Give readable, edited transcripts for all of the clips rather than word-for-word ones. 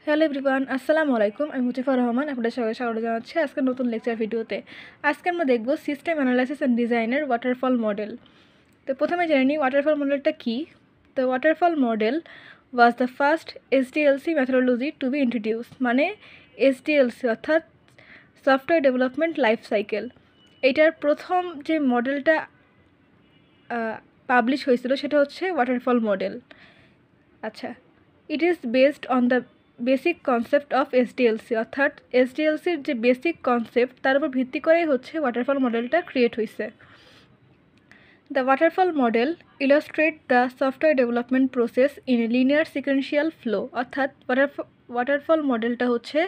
Hello everyone, আসসালামু আলাইকুম। আমি মুজিফুর রহমান, আপনাদের সবাই স্বাগত জানাচ্ছি আজকের নতুন লেকচার ভিডিওতে। আজকে আমরা দেখব সিস্টেম অ্যানালাইসিস অ্যান্ড ডিজাইনের ওয়াটারফল মডেল। তো প্রথমে জেনে নিই ওয়াটারফল মডেলটা কী। তো waterfall model was the first SDLC methodology to be introduce, মানে এসডিএলসি অর্থাৎ সফটওয়্যার ডেভেলপমেন্ট লাইফ সাইকেল। এটার প্রথম যে মডেলটা পাবলিশ হয়েছিল সেটা হচ্ছে ওয়াটারফল মডেল। আচ্ছা, it is based on the basic concept of SDLC, অর্থাৎ এসডিএলসির যে বেসিক কনসেপ্ট তার উপর ভিত্তি করেই হচ্ছে ওয়াটারফল মডেলটা ক্রিয়েট হয়েছে। The waterfall model illustrate the software development process in a linear sequential flow, অর্থাৎ ওয়াটারফল মডেলটা হচ্ছে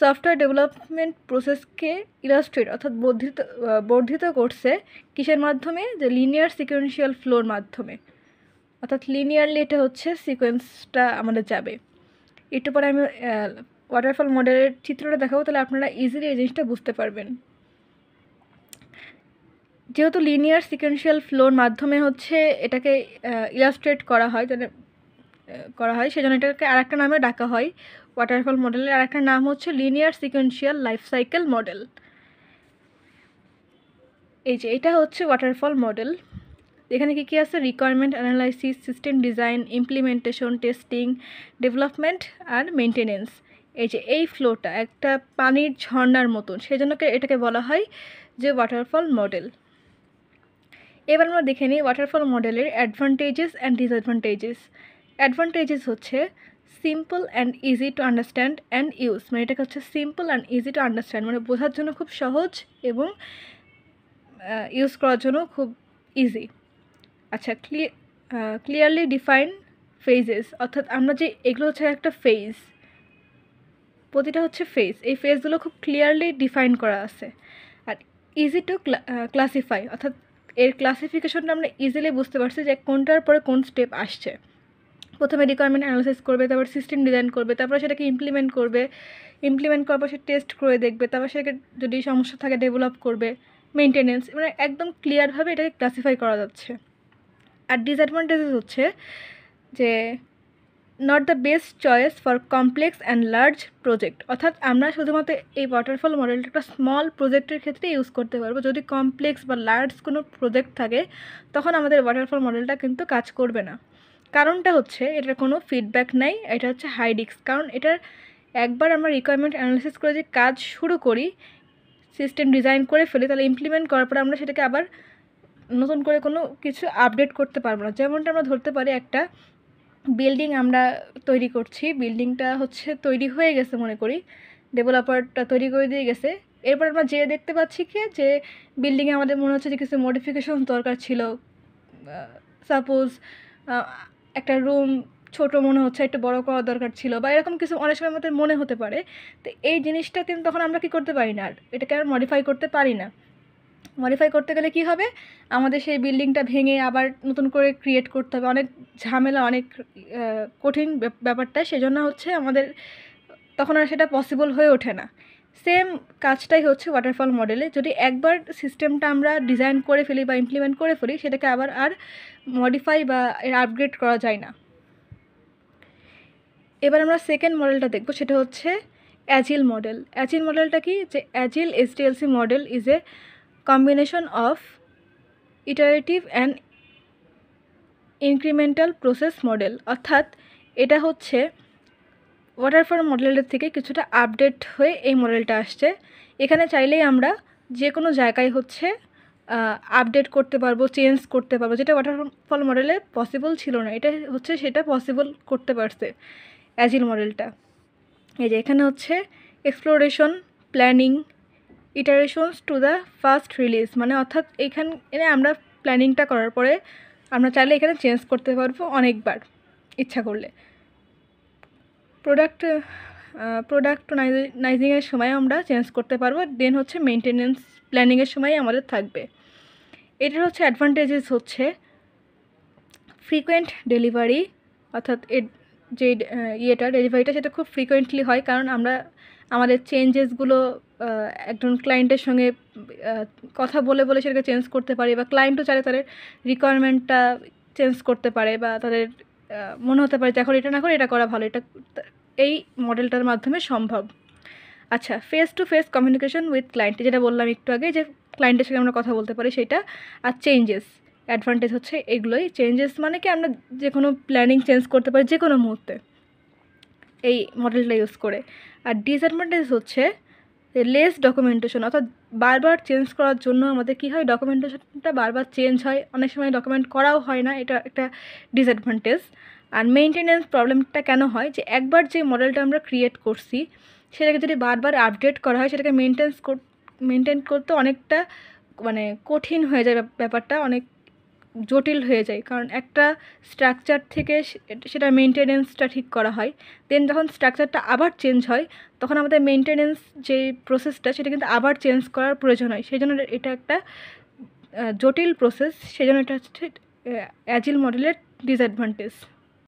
সফটওয়্যার ডেভেলপমেন্ট প্রসেসকে ইলাস্ট্রেট অর্থাৎ বর্ধিত করছে কিসের মাধ্যমে, যে লিনিয়ার সিকোয়েন্সিয়াল ফ্লোর মাধ্যমে, অর্থাৎ লিনিয়ারলি এটা হচ্ছে সিকোয়েন্সটা আমাদের যাবে। একটু পরে আমি ওয়াটারফল মডেলের চিত্রটা দেখাবো, তাহলে আপনারা ইজিলি এই জিনিসটা বুঝতে পারবেন। যেহেতু লিনিয়ার সিকোয়েন্সিয়াল ফ্লোর মাধ্যমে হচ্ছে এটাকে ইলাস্ট্রেট করা হয় সেজন্য এটাকে আরেকটা নামে ডাকা হয়। ওয়াটারফল মডেলের আরেকটা নাম হচ্ছে linear sequential life cycle model. এই যে এটা হচ্ছে ওয়াটারফল মডেল। এখানে কী কী আছে? Requirement analysis, system design, implementation, testing, development আর মেনটেনেন্স। এই যে এই ফ্লোটা একটা পানির ঝর্ণার মতন, সেই জন্য এটাকে বলা হয় যে ওয়াটারফল মডেল। এবার আমরা দেখে নিই ওয়াটারফল মডেলের অ্যাডভান্টেজেস অ্যান্ড ডিসঅ্যাডভান্টেজেস। অ্যাডভান্টেজেস হচ্ছে simple and easy to understand and use, মানে এটাকে হচ্ছে simple and easy to understand, মানে বোঝার জন্য খুব সহজ এবং ইউজ করার জন্য খুব ইজি। আচ্ছা, ক্লিয়ারলি ডিফাইন ফেজেস, অর্থাৎ আমরা যে এগুলো হচ্ছে একটা ফেজ, প্রতিটা হচ্ছে ফেজ, এই ফেজগুলো খুব ক্লিয়ারলি ডিফাইন করা আছে। আর ইজি টু ক্লাসিফাই, অর্থাৎ এর ক্লাসিফিকেশনটা আমরা ইজিলি বুঝতে পারছি যে কোনটার পরে কোন স্টেপ আসছে। প্রথমে রিকোয়ারমেন্ট অ্যানালাইসিস করবে, তারপর সিস্টেম ডিজাইন করবে, তারপর সেটাকে ইমপ্লিমেন্ট করার পর সে টেস্ট করে দেখবে, তারপর সেটাকে যদি সমস্যা থাকে ডেভেলপ করবে, মেনটেনেন্স, মানে একদম ক্লিয়ারভাবে এটাকে ক্লাসিফাই করা যাচ্ছে। আর ডিসঅ্যাডভান্টেজেস হচ্ছে যে not the best choice for complex and large project, অর্থাৎ আমরা শুধুমাত্র এই ওয়াটারফল মডেলটা একটা স্মল প্রজেক্টের ক্ষেত্রে ইউজ করতে পারবো। যদি কমপ্লেক্স বা লার্জ কোনো প্রজেক্ট থাকে তখন আমাদের ওয়াটারফল মডেলটা কিন্তু কাজ করবে না। কারণটা হচ্ছে এটার কোনো ফিডব্যাক নেই, এটা হচ্ছে হাই রিস্ক। কারণ এটার একবার আমরা রিকোয়ারমেন্ট অ্যানালাইসিস করে যে কাজ শুরু করি, সিস্টেম ডিজাইন করে ফেলি, তাহলে ইমপ্লিমেন্ট করার পরে আমরা সেটাকে আবার নতুন করে কোনো কিছু আপডেট করতে পারবো না। যেমনটা আমরা ধরতে পারি একটা বিল্ডিং আমরা তৈরি করছি, বিল্ডিংটা হচ্ছে তৈরি হয়ে গেছে, মনে করি ডেভেলপারটা তৈরি করে দিয়ে গেছে, এরপর আমরা যেয়ে দেখতে পাচ্ছি কি যে বিল্ডিংয়ে আমাদের মনে হচ্ছে যে কিছু মডিফিকেশন দরকার ছিল। সাপোজ একটা রুম ছোট মনে হচ্ছে, একটু বড় করা দরকার ছিল, বা এরকম কিছু অনেক সময় আমাদের মনে হতে পারে। তো এই জিনিসটা কিন্তু তখন আমরা কী করতে পারি না, আর এটাকে আর মডিফাই করতে পারি না। মডিফাই করতে গেলে কি হবে, আমাদের সেই বিল্ডিংটা ভেঙে আবার নতুন করে ক্রিয়েট করতে হবে, অনেক ঝামেলা, অনেক কঠিন ব্যাপারটা, সেজন্য হচ্ছে আমাদের তখন আর সেটা পসিবল হয়ে ওঠে না। সেম কাজটাই হচ্ছে ওয়াটারফল মডেলে, যদি একবার সিস্টেমটা আমরা ডিজাইন করে ফেলি বা ইমপ্লিমেন্ট করে ফেলি, সেটাকে আবার আর মডিফাই বা এর আপগ্রেড করা যায় না। এবার আমরা সেকেন্ড মডেলটা দেখব, সেটা হচ্ছে অ্যাজিল মডেল। অ্যাজিল মডেলটা কি, যে agile SDLC model is a combination of iterative and incremental process model, অর্থাৎ এটা হচ্ছে ওয়াটারফল মডেলের থেকে কিছুটা আপডেট হয়ে এই মডেলটা আসছে। এখানে চাইলেই আমরা যে কোনো জায়গায় হচ্ছে আপডেট করতে পারবো, চেঞ্জ করতে পারবো, যেটা ওয়াটারফল মডেলে পসিবল ছিল না, এটা হচ্ছে সেটা পসিবল করতে পারছে অ্যাজিল মডেলটা। এই যে এখানে হচ্ছে exploration, planning, iterations to the first release, মানে অর্থাৎ এখানে আমরা প্ল্যানিংটা করার পরে আমরা চাইলে এখানে চেঞ্জ করতে পারবো অনেকবার ইচ্ছা করলে। প্রোডাক্টনাইজিংয়ের সময় আমরা চেঞ্জ করতে পারবো। দেন হচ্ছে মেনটেনেন্স প্ল্যানিংয়ের সময় আমাদের থাকবে। এটার হচ্ছে অ্যাডভান্টেজেস হচ্ছে ফ্রিকোয়েন্ট ডেলিভারি, অর্থাৎ এর যে ডেলিভারিটা সেটা খুব ফ্রিকোয়েন্টলি হয়, কারণ আমরা আমাদের চেঞ্জেসগুলো একজন ক্লায়েন্টের সঙ্গে কথা বলে সেটাকে চেঞ্জ করতে পারি, বা ক্লায়েন্টও চাইলে তাদের রিকোয়ারমেন্টটা চেঞ্জ করতে পারে, বা তাদের মনে হতে পারে যে এখন এটা না করে এটা করা ভালো, এটা এই মডেলটার মাধ্যমে সম্ভব। আচ্ছা, face to face communication with client, যেটা বললাম একটু আগে যে ক্লায়েন্টের সঙ্গে আমরা কথা বলতে পারি সেটা। আর চেঞ্জেস, অ্যাডভান্টেজ হচ্ছে এগুলোই। চেঞ্জেস মানে কি আমরা যে কোনো প্ল্যানিং চেঞ্জ করতে পারি যে কোনো মুহূর্তে এই মডেলটা ইউজ করে। আর ডিসঅ্যাডভান্টেজ হচ্ছে লেস ডকুমেন্টেশন, অর্থাৎ বারবার চেঞ্জ করার জন্য আমাদের কী হয়, ডকুমেন্টেশনটা বারবার চেঞ্জ হয়, অনেক সময় ডকুমেন্ট করাও হয় না, এটা একটা ডিসঅ্যাডভান্টেজ। আর মেনটেনেন্স প্রবলেমটা কেন হয়, যে একবার যে মডেলটা আমরা ক্রিয়েট করছি সেটাকে যদি বারবার আপডেট করা হয় সেটাকে মেনটেন করতে অনেকটা মানে কঠিন হয়ে যায়, ব্যাপারটা অনেক জটিল হয়ে যায়, কারণ একটা স্ট্রাকচার থেকে সেটা মেনটেনেন্সটা ঠিক করা হয়, দেন যখন স্ট্রাকচারটা আবার চেঞ্জ হয় তখন আমাদের মেনটেনেন্স যে প্রসেসটা সেটা কিন্তু আবার চেঞ্জ করার প্রয়োজন হয়, সেই জন্য এটা একটা জটিল প্রসেস, সেই জন্য এটা হচ্ছে অ্যাজিল মডেলের ডিসঅ্যাডভান্টেজ।